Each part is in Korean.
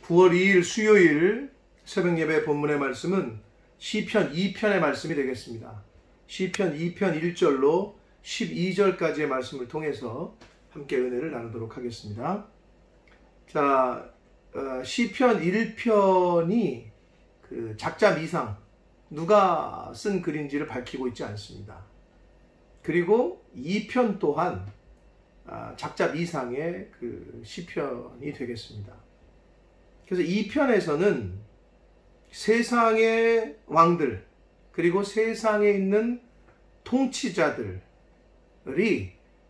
9월 2일 수요일 새벽 예배 본문의 말씀은 시편 2편의 말씀이 되겠습니다. 시편 2편 1절로 12절까지의 말씀을 통해서 함께 은혜를 나누도록 하겠습니다. 자, 시편 1편이 그 작자 미상, 누가 쓴 글인지를 밝히고 있지 않습니다. 그리고 2편 또한 작자 미상의 그 시편이 되겠습니다. 그래서 2편에서는 세상의 왕들 그리고 세상에 있는 통치자들이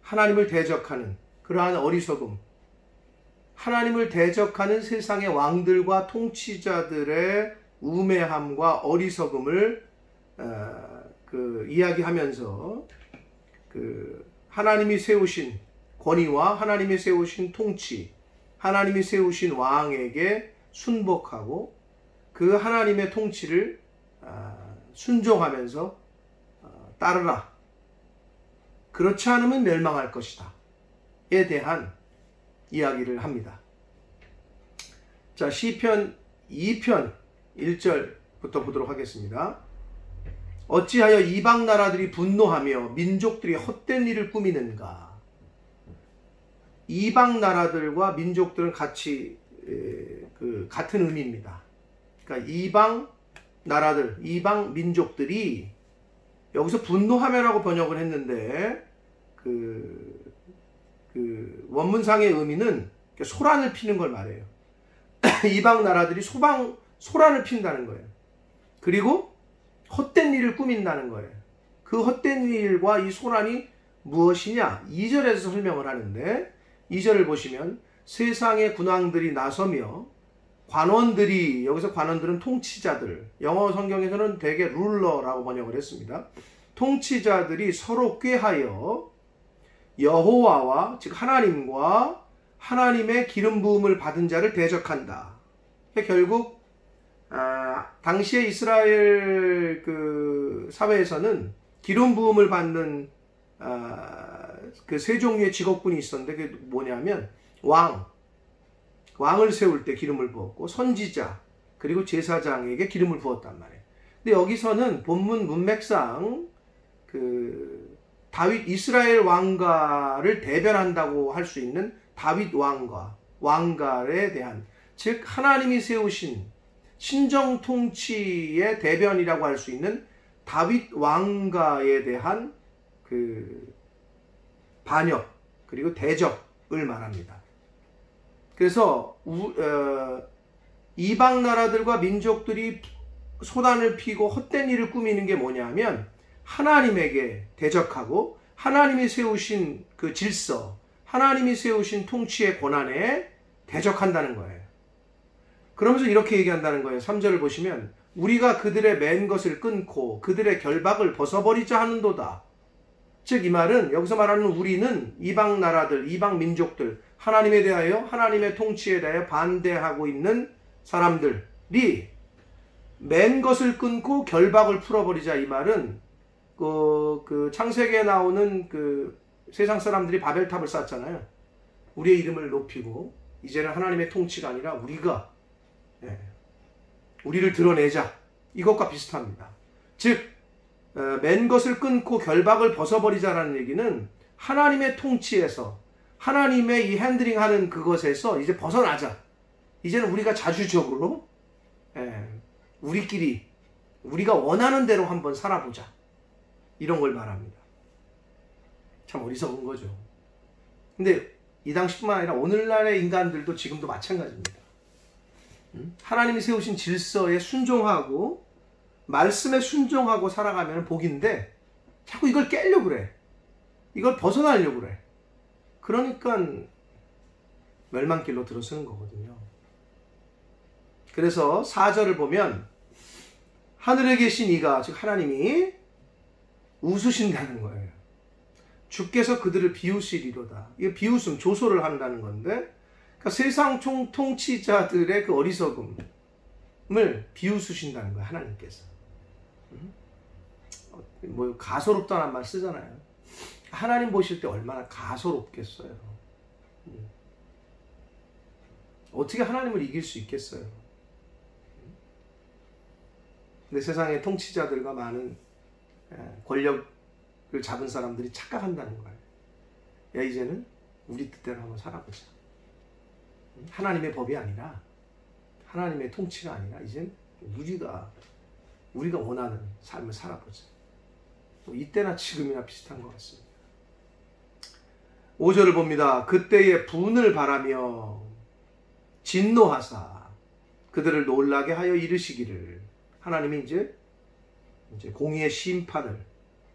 하나님을 대적하는 그러한 어리석음, 하나님을 대적하는 세상의 왕들과 통치자들의 우매함과 어리석음을 이야기하면서 하나님이 세우신 권위와 하나님이 세우신 통치, 하나님이 세우신 왕에게 순복하고 그 하나님의 통치를 순종하면서 따르라. 그렇지 않으면 멸망할 것이다. 에 대한 이야기를 합니다. 자, 시편 2편 1절부터 보도록 하겠습니다. 어찌하여 이방 나라들이 분노하며 민족들이 헛된 일을 꾸미는가. 이방 나라들과 민족들은 같이 같은 의미입니다. 그러니까 이방 나라들, 이방 민족들이 여기서 분노하며라고 번역을 했는데 원문상의 의미는 소란을 피는 걸 말해요. 이방 나라들이 소란을 핀다는 거예요. 그리고 헛된 일을 꾸민다는 거예요. 그 헛된 일과 이 소란이 무엇이냐? 2절에서 설명을 하는데 2절을 보시면 세상의 군왕들이 나서며 관원들이, 여기서 관원들은 통치자들, 영어 성경에서는 대개 룰러라고 번역을 했습니다. 통치자들이 서로 꾀하여 여호와와 즉 하나님과 하나님의 기름 부음을 받은 자를 대적한다. 결국 당시에 이스라엘 사회에서는 기름 부음을 받는 그 세 종류의 직업군이 있었는데 그게 뭐냐면 왕을 세울 때 기름을 부었고 선지자 그리고 제사장에게 기름을 부었단 말이에요. 근데 여기서는 본문 문맥상 다윗 이스라엘 왕가를 대변한다고 할 수 있는 다윗 왕가에 대한, 즉 하나님이 세우신 신정 통치의 대변이라고 할 수 있는 다윗 왕가에 대한 반역 그리고 대적을 말합니다. 그래서 이방 나라들과 민족들이 소란을 피고 헛된 일을 꾸미는 게 뭐냐면 하나님에게 대적하고 하나님이 세우신 그 질서, 하나님이 세우신 통치의 권한에 대적한다는 거예요. 그러면서 이렇게 얘기한다는 거예요. 3절을 보시면 우리가 그들의 맨 것을 끊고 그들의 결박을 벗어버리자 하는도다. 즉 이 말은 여기서 말하는 우리는 이방 나라들, 이방 민족들, 하나님에 대하여 하나님의 통치에 대하여 반대하고 있는 사람들이 맨 것을 끊고 결박을 풀어버리자. 이 말은 창세기에 나오는 세상 사람들이 바벨탑을 쌓았잖아요. 우리의 이름을 높이고 이제는 하나님의 통치가 아니라 우리를 드러내자. 이것과 비슷합니다. 즉 맨 것을 끊고 결박을 벗어버리자라는 얘기는 하나님의 통치에서, 하나님의 이 핸들링하는 그것에서 이제 벗어나자. 이제는 우리가 자주적으로 우리끼리 우리가 원하는 대로 한번 살아보자. 이런 걸 말합니다. 참 어리석은 거죠. 근데 이 당시뿐만 아니라 오늘날의 인간들도 지금도 마찬가지입니다. 하나님이 세우신 질서에 순종하고 말씀에 순종하고 살아가면 복인데 자꾸 이걸 깨려고 그래. 이걸 벗어나려고 그래. 그러니까 멸망길로 들어서는 거거든요. 그래서 4절을 보면 하늘에 계신 이가, 즉 하나님이 웃으신다는 거예요. 주께서 그들을 비우시리로다. 이거 비웃음, 조소를 한다는 건데, 그러니까 세상 통치자들의 그 어리석음을 비웃으신다는 거예요. 하나님께서. 가소롭다는 말 쓰잖아요. 하나님 보실 때 얼마나 가소롭겠어요. 어떻게 하나님을 이길 수 있겠어요? 근데 세상의 통치자들과 많은 권력을 잡은 사람들이 착각한다는 거예요. 야, 이제는 우리 뜻대로 한번 살아보자. 하나님의 법이 아니라, 하나님의 통치가 아니라 이젠 우리가 원하는 삶을 살아보자. 이때나 지금이나 비슷한 것 같습니다. 5절을 봅니다. 그때의 분을 바라며 진노하사 그들을 놀라게 하여 이르시기를. 하나님이 이제 공의의 심판을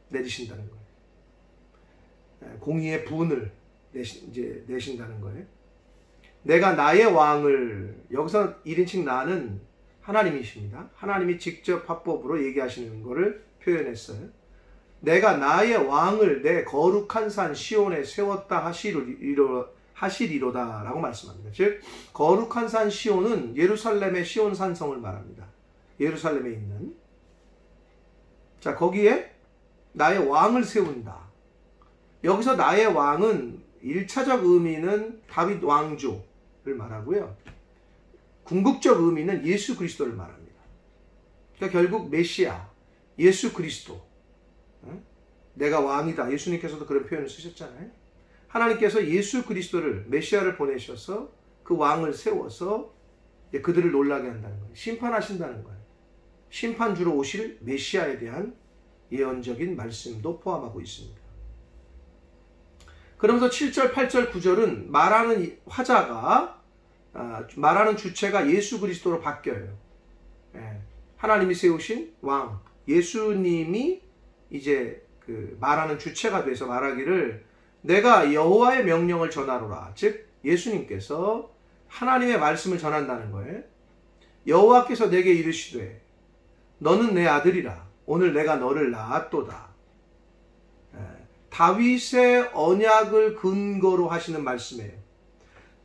내리신다는 거예요. 공의의 분을 내신다는 거예요. 내가 나의 왕을, 여기서 1인칭 나는 하나님이십니다. 하나님이 직접 화법으로 얘기하시는 것을 표현했어요. 내가 나의 왕을 내 거룩한 산 시온에 세웠다 하시리로다 라고 말씀합니다. 즉 거룩한 산 시온은 예루살렘의 시온 산성을 말합니다. 예루살렘에 있는, 자, 거기에 나의 왕을 세운다. 여기서 나의 왕은 1차적 의미는 다윗 왕조를 말하고요, 궁극적 의미는 예수 그리스도를 말합니다. 그러니까 결국 메시아, 예수 그리스도, 내가 왕이다. 예수님께서도 그런 표현을 쓰셨잖아요. 하나님께서 예수 그리스도를, 메시아를 보내셔서 그 왕을 세워서 그들을 놀라게 한다는 거예요. 심판하신다는 거예요. 심판주로 오실 메시아에 대한 예언적인 말씀도 포함하고 있습니다. 그러면서 7절, 8절, 9절은 말하는 화자가, 말하는 주체가 예수 그리스도로 바뀌어요. 하나님이 세우신 왕, 예수님이 이제 그 말하는 주체가 돼서 말하기를, 내가 여호와의 명령을 전하노라. 즉 예수님께서 하나님의 말씀을 전한다는 거예요. 여호와께서 내게 이르시되 너는 내 아들이라. 오늘 내가 너를 낳았도다. 다윗의 언약을 근거로 하시는 말씀이에요.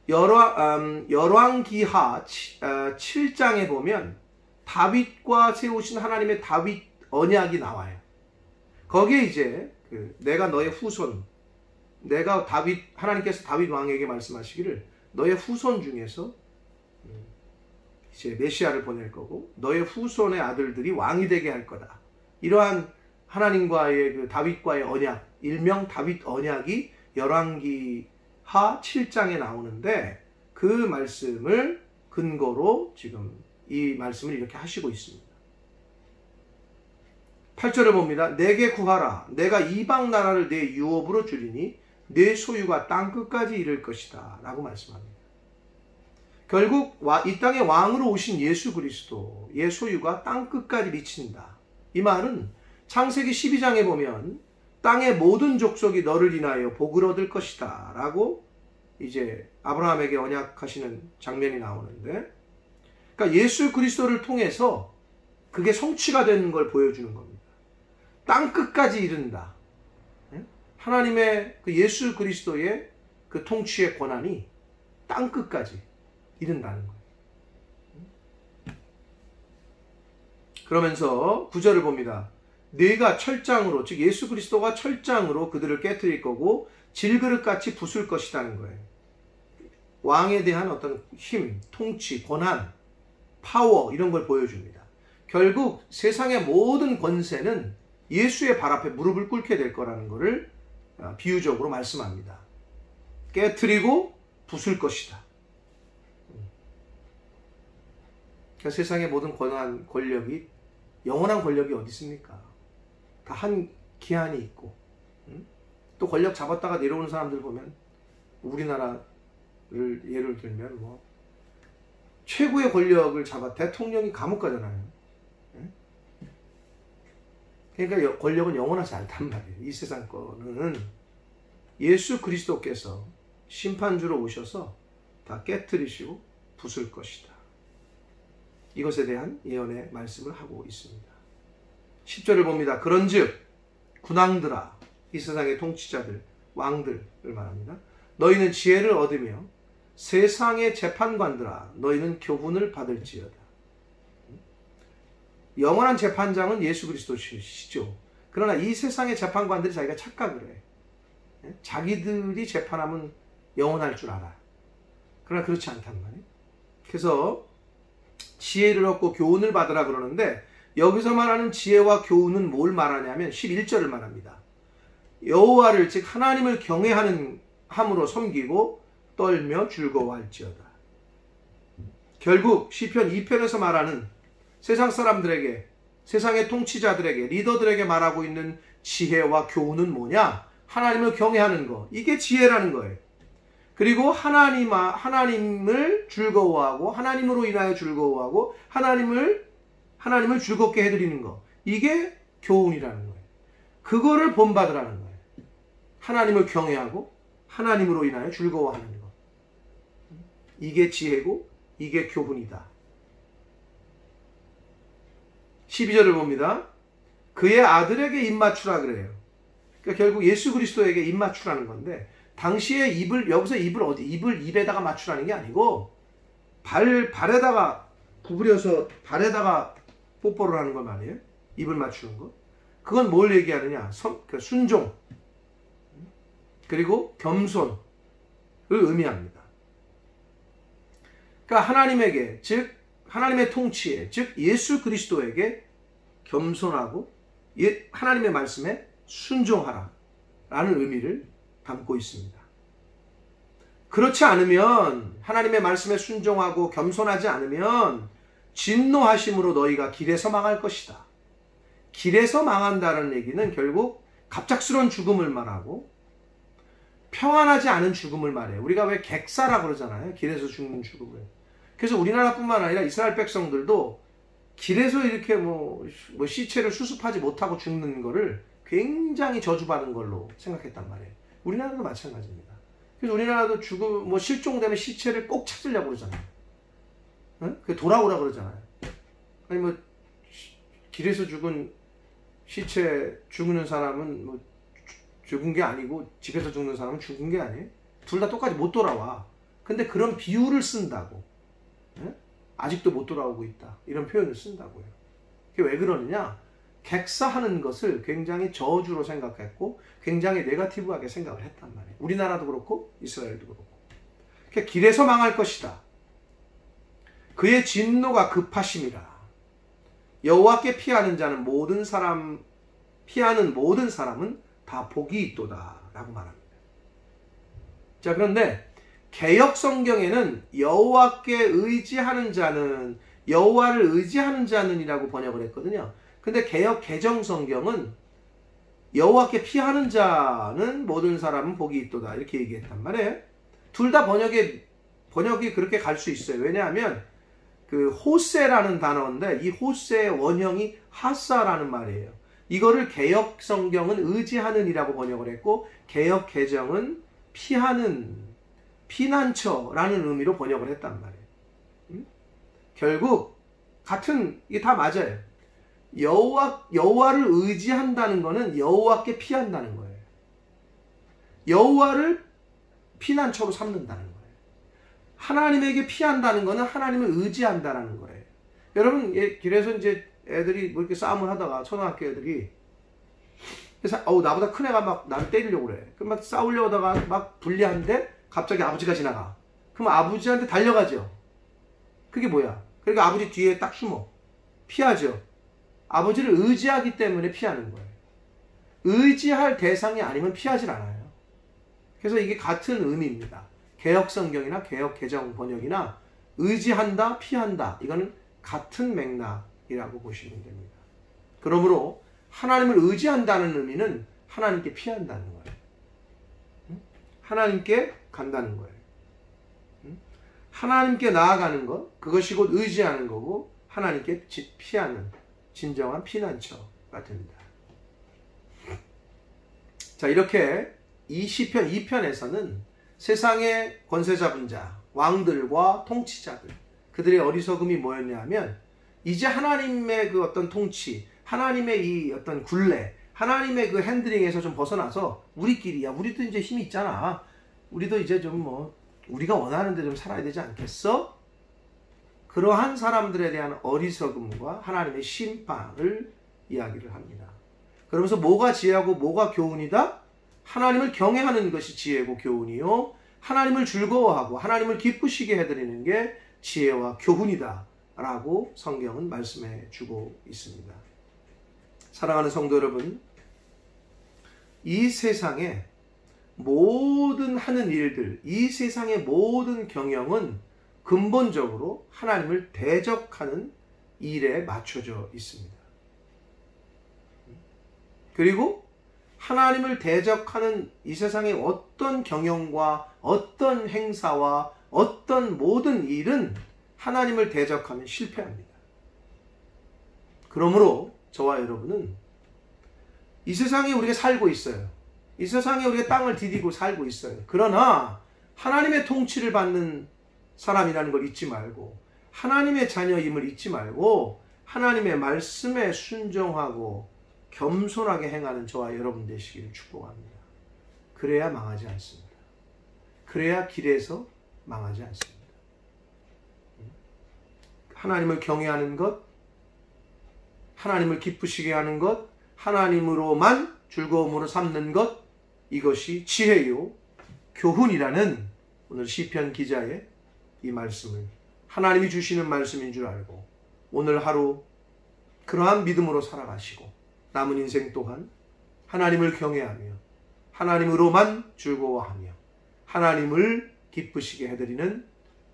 열왕기하 7장에 보면 다윗과 세우신 하나님의 다윗 언약이 나와요. 거기에 이제 내가 너의 후손, 내가 하나님께서 다윗 왕에게 말씀하시기를 너의 후손 중에서 이제 메시아를 보낼 거고 너의 후손의 아들들이 왕이 되게 할 거다. 이러한 하나님과의 그 다윗과의 언약, 일명 다윗 언약이 열왕기하 7장에 나오는데, 그 말씀을 근거로 지금 이 말씀을 이렇게 하시고 있습니다. 8절을 봅니다. 내게 구하라. 내가 이방 나라를 내 유업으로 주리니 내 소유가 땅끝까지 이를 것이다 라고 말씀합니다. 결국 이 땅의 왕으로 오신 예수 그리스도의 소유가 땅끝까지 미친다. 이 말은 창세기 12장에 보면 땅의 모든 족속이 너를 인하여 복을 얻을 것이다 라고 이제 아브라함에게 언약하시는 장면이 나오는데, 그러니까 예수 그리스도를 통해서 그게 성취가 되는 걸 보여주는 겁니다. 땅끝까지 이른다. 하나님의 그 예수 그리스도의 그 통치의 권한이 땅끝까지 이른다는 거예요. 그러면서 9절을 봅니다. 네가 철장으로, 즉 예수 그리스도가 철장으로 그들을 깨뜨릴 거고 질그릇같이 부술 것이라는 거예요. 왕에 대한 어떤 힘, 통치, 권한, 파워 이런 걸 보여줍니다. 결국 세상의 모든 권세는 예수의 발 앞에 무릎을 꿇게 될 거라는 것을 비유적으로 말씀합니다. 깨뜨리고 부술 것이다. 그러니까 세상의 모든 권한, 권력이, 영원한 권력이 어디 있습니까? 다 한 기한이 있고, 또 권력 잡았다가 내려오는 사람들 보면, 우리나라를 예를 들면 뭐 최고의 권력을 잡아 대통령이 감옥 가잖아요. 그러니까 권력은 영원하지 않단 말이에요. 이 세상 거는 예수 그리스도께서 심판주로 오셔서 다 깨뜨리시고 부술 것이다. 이것에 대한 예언의 말씀을 하고 있습니다. 10절을 봅니다. 그런즉 군왕들아, 이 세상의 통치자들, 왕들을 말합니다. 너희는 지혜를 얻으며 세상의 재판관들아, 너희는 교훈을 받을지어다. 영원한 재판장은 예수 그리스도시죠. 그러나 이 세상의 재판관들이 자기가 착각을 해. 자기들이 재판하면 영원할 줄 알아. 그러나 그렇지 않단 말이에요. 그래서 지혜를 얻고 교훈을 받으라 그러는데 여기서 말하는 지혜와 교훈은 뭘 말하냐면 11절을 말합니다. 여호와를 즉 하나님을 경외하는 함으로 섬기고 떨며 즐거워할지어다. 결국 시편 2편에서 말하는 세상 사람들에게, 세상의 통치자들에게, 리더들에게 말하고 있는 지혜와 교훈은 뭐냐? 하나님을 경외하는 거. 이게 지혜라는 거예요. 그리고 하나님을 즐거워하고 하나님으로 인하여 즐거워하고 하나님을 즐겁게 해드리는 거. 이게 교훈이라는 거예요. 그거를 본받으라는 거예요. 하나님을 경외하고 하나님으로 인하여 즐거워하는 것. 이게 지혜고 이게 교훈이다. 12절을 봅니다. 그의 아들에게 입맞추라 그래요. 그러니까 결국 예수 그리스도에게 입맞추라는 건데 당시에 여기서 입을 입에다가 맞추라는 게 아니고 발에다가 구부려서 발에다가 뽀뽀를 하는 걸 말이에요. 입을 맞추는 거. 그건 뭘 얘기하느냐? 순종 그리고 겸손을 의미합니다. 그러니까 하나님에게, 즉 하나님의 통치에, 즉 예수 그리스도에게 겸손하고 하나님의 말씀에 순종하라 라는 의미를 담고 있습니다. 그렇지 않으면, 하나님의 말씀에 순종하고 겸손하지 않으면 진노하심으로 너희가 길에서 망할 것이다. 길에서 망한다는 얘기는 결국 갑작스러운 죽음을 말하고 평안하지 않은 죽음을 말해요. 우리가 왜 객사라 그러잖아요. 길에서 죽는 죽음을. 그래서 우리나라뿐만 아니라 이스라엘 백성들도 길에서 이렇게 뭐 시체를 수습하지 못하고 죽는 거를 굉장히 저주받은 걸로 생각했단 말이에요. 우리나라도 마찬가지입니다. 그래서 우리나라도 실종되면 시체를 꼭 찾으려고 그러잖아요. 응? 돌아오라 그러잖아요. 아니 길에서 죽은 시체 죽는 사람은 죽은 게 아니고 집에서 죽는 사람은 죽은 게 아니에요. 둘 다 똑같이 못 돌아와. 근데 그런 비유를 쓴다고. 응? 아직도 못 돌아오고 있다. 이런 표현을 쓴다고요. 그게 왜 그러느냐? 객사하는 것을 굉장히 저주로 생각했고 굉장히 네거티브하게 생각을 했단 말이에요. 우리나라도 그렇고 이스라엘도 그렇고. 그러니까 길에서 망할 것이다. 그의 진노가 급하심이라. 여호와께 피하는 모든 사람은 다 복이 있도다 라고 말합니다. 자, 그런데 개역 성경에는 여호와께 의지하는 자는, 여호와를 의지하는 자는이라고 번역을 했거든요. 근데 개역 개정 성경은 여호와께 피하는 자는 모든 사람은 복이 있도다 이렇게 얘기했단 말이에요. 둘 다 번역이 그렇게 갈 수 있어요. 왜냐하면 그 호세라는 단어인데 이 호세의 원형이 하사라는 말이에요. 이거를 개역 성경은 의지하는이라고 번역을 했고 개역 개정은 피하는, 피난처라는 의미로 번역을 했단 말이에요. 결국 이게 다 맞아요. 여호와를 의지한다는 거는 여호와께 피한다는 거예요. 여호와를 피난처로 삼는다는 거예요. 하나님에게 피한다는 거는 하나님을 의지한다는 거예요. 여러분, 길에서 이제 애들이 뭐 이렇게 싸움을 하다가 초등학교 애들이 나보다 큰 애가 막 나를 때리려고 그래. 그럼 막 싸우려고 하다가 막 불리한데 갑자기 아버지가 지나가. 그럼 아버지한테 달려가죠. 그게 뭐야? 그러니까 아버지 뒤에 딱 숨어. 피하죠. 아버지를 의지하기 때문에 피하는 거예요. 의지할 대상이 아니면 피하질 않아요. 그래서 이게 같은 의미입니다. 개역성경이나 개역개정 번역이나 의지한다, 피한다. 이거는 같은 맥락이라고 보시면 됩니다. 그러므로 하나님을 의지한다는 의미는 하나님께 피한다는 거예요. 하나님께 간다는 거예요. 하나님께 나아가는 것, 그것이 곧 의지하는 거고 하나님께 피하는 진정한 피난처가 됩니다. 자, 이렇게 이 시편 2편에서는 세상의 권세 잡은 자, 왕들과 통치자들, 그들의 어리석음이 뭐였냐 하면 이제 하나님의 그 어떤 통치, 하나님의 이 어떤 굴레, 하나님의 그 핸들링에서 좀 벗어나서 우리끼리야, 우리도 이제 힘이 있잖아. 우리도 이제 좀 우리가 원하는 데 좀 살아야 되지 않겠어? 그러한 사람들에 대한 어리석음과 하나님의 심판을 이야기를 합니다. 그러면서 뭐가 지혜하고 뭐가 교훈이다? 하나님을 경외하는 것이 지혜고 교훈이요, 하나님을 즐거워하고 하나님을 기쁘시게 해드리는 게 지혜와 교훈이다 라고 성경은 말씀해 주고 있습니다. 사랑하는 성도 여러분, 이 세상의 모든 하는 일들, 이 세상의 모든 경영은 근본적으로 하나님을 대적하는 일에 맞춰져 있습니다. 그리고 하나님을 대적하는 이 세상의 어떤 경영과 어떤 행사와 어떤 모든 일은 하나님을 대적하면 실패합니다. 그러므로 저와 여러분은 이 세상에 우리가 살고 있어요. 이 세상에 우리가 땅을 디디고 살고 있어요. 그러나 하나님의 통치를 받는 사람이라는 걸 잊지 말고, 하나님의 자녀임을 잊지 말고, 하나님의 말씀에 순종하고 겸손하게 행하는 저와 여러분 되시기를 축복합니다. 그래야 망하지 않습니다. 그래야 길에서 망하지 않습니다. 하나님을 경외하는 것, 하나님을 기쁘시게 하는 것, 하나님으로만 즐거움으로 삼는 것, 이것이 지혜요 교훈이라는 오늘 시편 기자의 이 말씀을 하나님이 주시는 말씀인 줄 알고 오늘 하루 그러한 믿음으로 살아가시고 남은 인생 동안 하나님을 경외하며 하나님으로만 즐거워하며 하나님을 기쁘시게 해드리는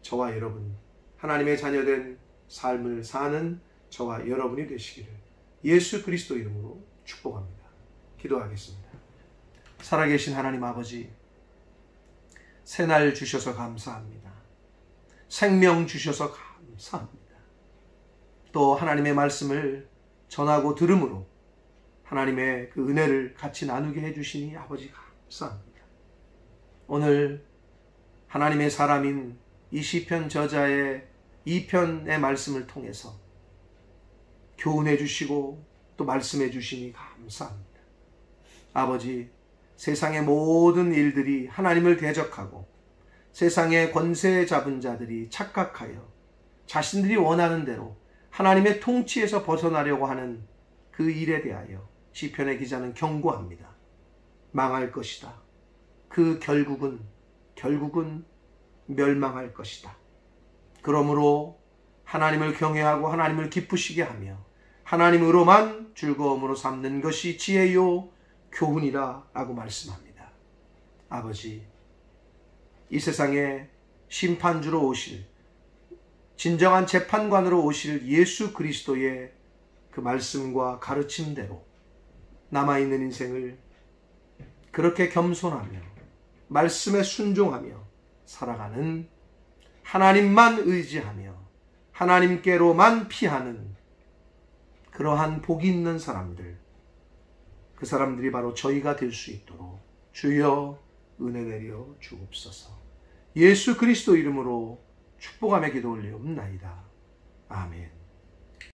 저와 여러분, 하나님의 자녀된 삶을 사는 저와 여러분이 되시기를 예수 그리스도 이름으로 축복합니다. 기도하겠습니다. 살아계신 하나님 아버지, 새날 주셔서 감사합니다. 생명 주셔서 감사합니다. 또 하나님의 말씀을 전하고 들음으로 하나님의 그 은혜를 같이 나누게 해주시니 아버지 감사합니다. 오늘 하나님의 사람인 이 시편 저자의 2편의 말씀을 통해서 교훈해 주시고 또 말씀해 주시니 감사합니다. 아버지, 세상의 모든 일들이 하나님을 대적하고 세상의 권세 잡은 자들이 착각하여 자신들이 원하는 대로 하나님의 통치에서 벗어나려고 하는 그 일에 대하여 시편의 기자는 경고합니다. 망할 것이다. 그 결국은 멸망할 것이다. 그러므로 하나님을 경외하고 하나님을 기쁘시게 하며 하나님으로만 즐거움으로 삼는 것이 지혜요 교훈이라 라고 말씀합니다. 아버지, 이 세상에 심판주로 오실, 진정한 재판관으로 오실 예수 그리스도의 그 말씀과 가르침대로 남아있는 인생을 그렇게 겸손하며 말씀에 순종하며 살아가는, 하나님만 의지하며 하나님께로만 피하는 그러한 복이 있는 사람들, 그 사람들이 바로 저희가 될 수 있도록 주여 은혜 내려 주옵소서. 예수 그리스도 이름으로 축복하며 기도 올리옵나이다. 아멘.